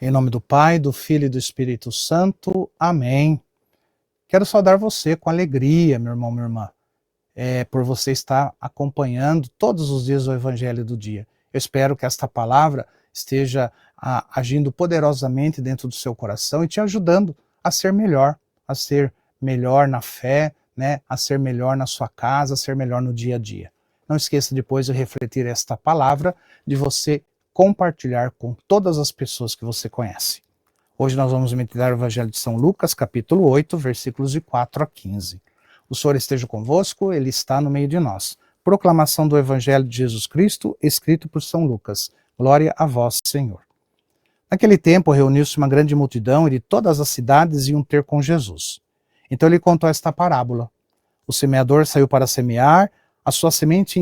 Em nome do Pai, do Filho e do Espírito Santo. Amém. Quero saudar você com alegria, meu irmão, minha irmã, por você estar acompanhando todos os dias o Evangelho do dia. Eu espero que esta palavra esteja agindo poderosamente dentro do seu coração e te ajudando a ser melhor na fé, né? A ser melhor na sua casa, a ser melhor no dia a dia. Não esqueça depois de refletir esta palavra, de você compartilhar com todas as pessoas que você conhece. Hoje nós vamos meditar o Evangelho de São Lucas, capítulo 8, versículos de 4 a 15. O Senhor esteja convosco, Ele está no meio de nós. Proclamação do Evangelho de Jesus Cristo, escrito por São Lucas. Glória a vós, Senhor. Naquele tempo reuniu-se uma grande multidão e de todas as cidades iam ter com Jesus. Então ele contou esta parábola. O semeador saiu para semear a sua semente.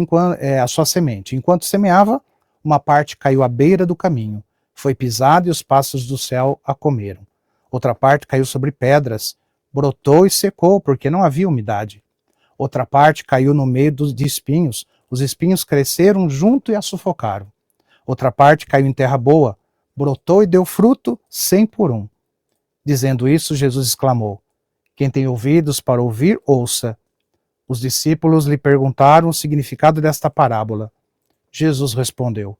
Enquanto semeava, uma parte caiu à beira do caminho. Foi pisada e os pássaros do céu a comeram. Outra parte caiu sobre pedras, brotou e secou, porque não havia umidade. Outra parte caiu no meio de espinhos. Os espinhos cresceram junto e a sufocaram. Outra parte caiu em terra boa, brotou e deu fruto 100 por 1. Dizendo isso, Jesus exclamou: quem tem ouvidos para ouvir, ouça. Os discípulos lhe perguntaram o significado desta parábola. Jesus respondeu: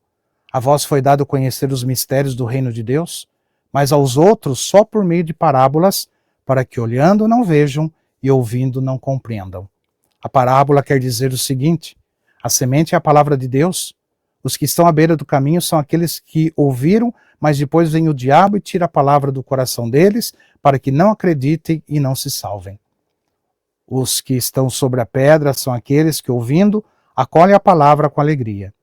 a vós foi dado conhecer os mistérios do reino de Deus, mas aos outros só por meio de parábolas, para que olhando não vejam e ouvindo não compreendam. A parábola quer dizer o seguinte: a semente é a palavra de Deus. Os que estão à beira do caminho são aqueles que ouviram, mas depois vem o diabo e tira a palavra do coração deles, para que não acreditem e não se salvem. Os que estão sobre a pedra são aqueles que, ouvindo, acolhem a palavra com alegria.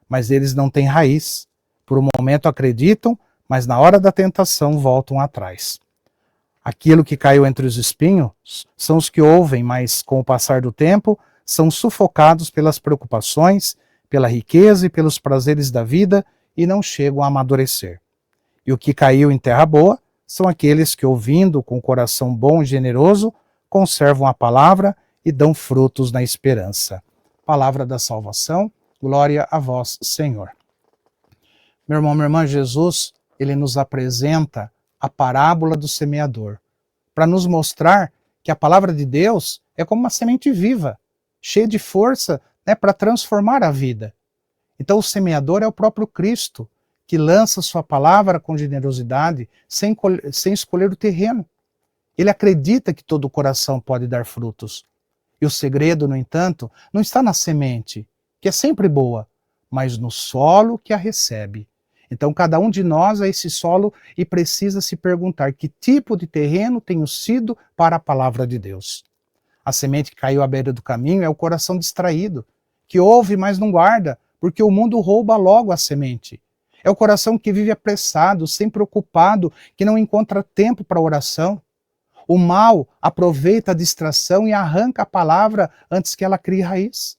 Mas eles não têm raiz. Por um momento acreditam, mas na hora da tentação voltam atrás. Aquilo que caiu entre os espinhos são os que ouvem, mas com o passar do tempo são sufocados pelas preocupações, pela riqueza e pelos prazeres da vida e não chegam a amadurecer. E o que caiu em terra boa são aqueles que, ouvindo com o coração bom e generoso, conservam a palavra e dão frutos na esperança. Palavra da salvação. Glória a vós, Senhor. Meu irmão, minha irmã, Jesus, ele nos apresenta a parábola do semeador, para nos mostrar que a palavra de Deus é como uma semente viva, cheia de força, né, para transformar a vida. Então o semeador é o próprio Cristo, que lança sua palavra com generosidade, sem escolher o terreno. Ele acredita que todo o coração pode dar frutos. E o segredo, no entanto, não está na semente, que é sempre boa, mas no solo que a recebe. Então cada um de nós é esse solo e precisa se perguntar que tipo de terreno tenho sido para a palavra de Deus. A semente que caiu à beira do caminho é o coração distraído, que ouve, mas não guarda, porque o mundo rouba logo a semente. É o coração que vive apressado, sempre ocupado, que não encontra tempo para oração. O mal aproveita a distração e arranca a palavra antes que ela crie raiz.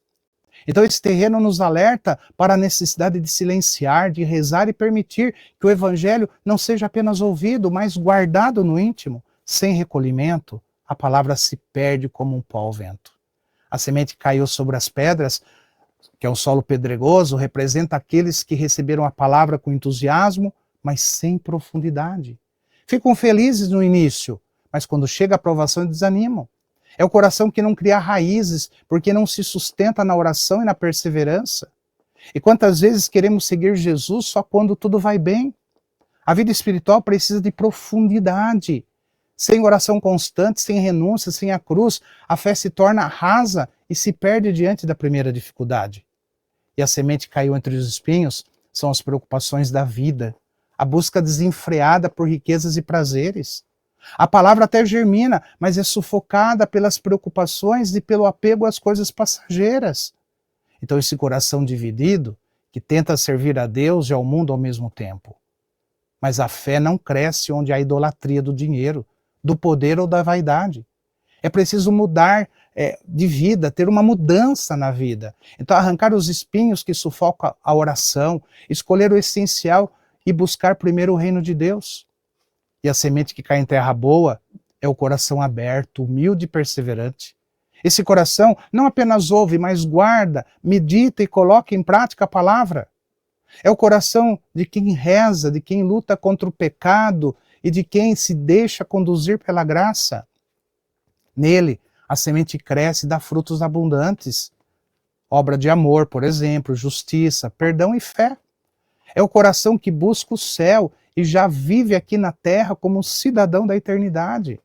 Então esse terreno nos alerta para a necessidade de silenciar, de rezar e permitir que o Evangelho não seja apenas ouvido, mas guardado no íntimo. Sem recolhimento, a palavra se perde como um pó ao vento. A semente que caiu sobre as pedras, que é um solo pedregoso, representa aqueles que receberam a palavra com entusiasmo, mas sem profundidade. Ficam felizes no início, mas quando chega a aprovação desanimam. É o coração que não cria raízes, porque não se sustenta na oração e na perseverança. E quantas vezes queremos seguir Jesus só quando tudo vai bem? A vida espiritual precisa de profundidade. Sem oração constante, sem renúncia, sem a cruz, a fé se torna rasa e se perde diante da primeira dificuldade. E a semente que caiu entre os espinhos são as preocupações da vida, a busca desenfreada por riquezas e prazeres. A palavra até germina, mas é sufocada pelas preocupações e pelo apego às coisas passageiras. Então esse coração dividido, que tenta servir a Deus e ao mundo ao mesmo tempo. Mas a fé não cresce onde há idolatria do dinheiro, do poder ou da vaidade. É preciso mudar de vida, ter uma mudança na vida. Então arrancar os espinhos que sufocam a oração, escolher o essencial e buscar primeiro o reino de Deus. E a semente que cai em terra boa é o coração aberto, humilde e perseverante. Esse coração não apenas ouve, mas guarda, medita e coloca em prática a palavra. É o coração de quem reza, de quem luta contra o pecado e de quem se deixa conduzir pela graça. Nele, a semente cresce e dá frutos abundantes. Obra de amor, por exemplo, justiça, perdão e fé. É o coração que busca o céu e já vive aqui na terra como um cidadão da eternidade.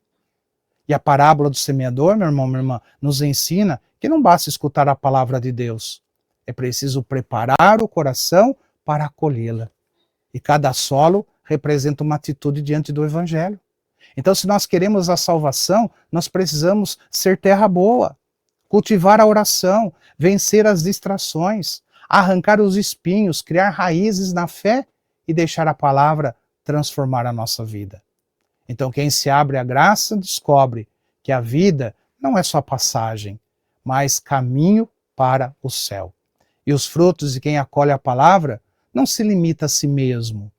E a parábola do semeador, meu irmão, minha irmã, nos ensina que não basta escutar a palavra de Deus. É preciso preparar o coração para acolhê-la. E cada solo representa uma atitude diante do Evangelho. Então, se nós queremos a salvação, nós precisamos ser terra boa, cultivar a oração, vencer as distrações, arrancar os espinhos, criar raízes na fé e deixar a palavra transformar a nossa vida. Então, quem se abre à graça descobre que a vida não é só passagem, mas caminho para o céu. E os frutos de quem acolhe a palavra não se limita a si mesmo.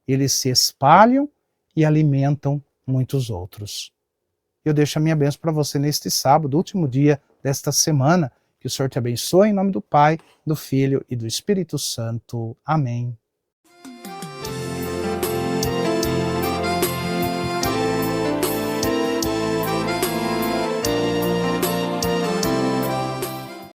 Eles se espalham e alimentam muitos outros. Eu deixo a minha bênção para você neste sábado, último dia desta semana. Que o Senhor te abençoe em nome do Pai, do Filho e do Espírito Santo. Amém.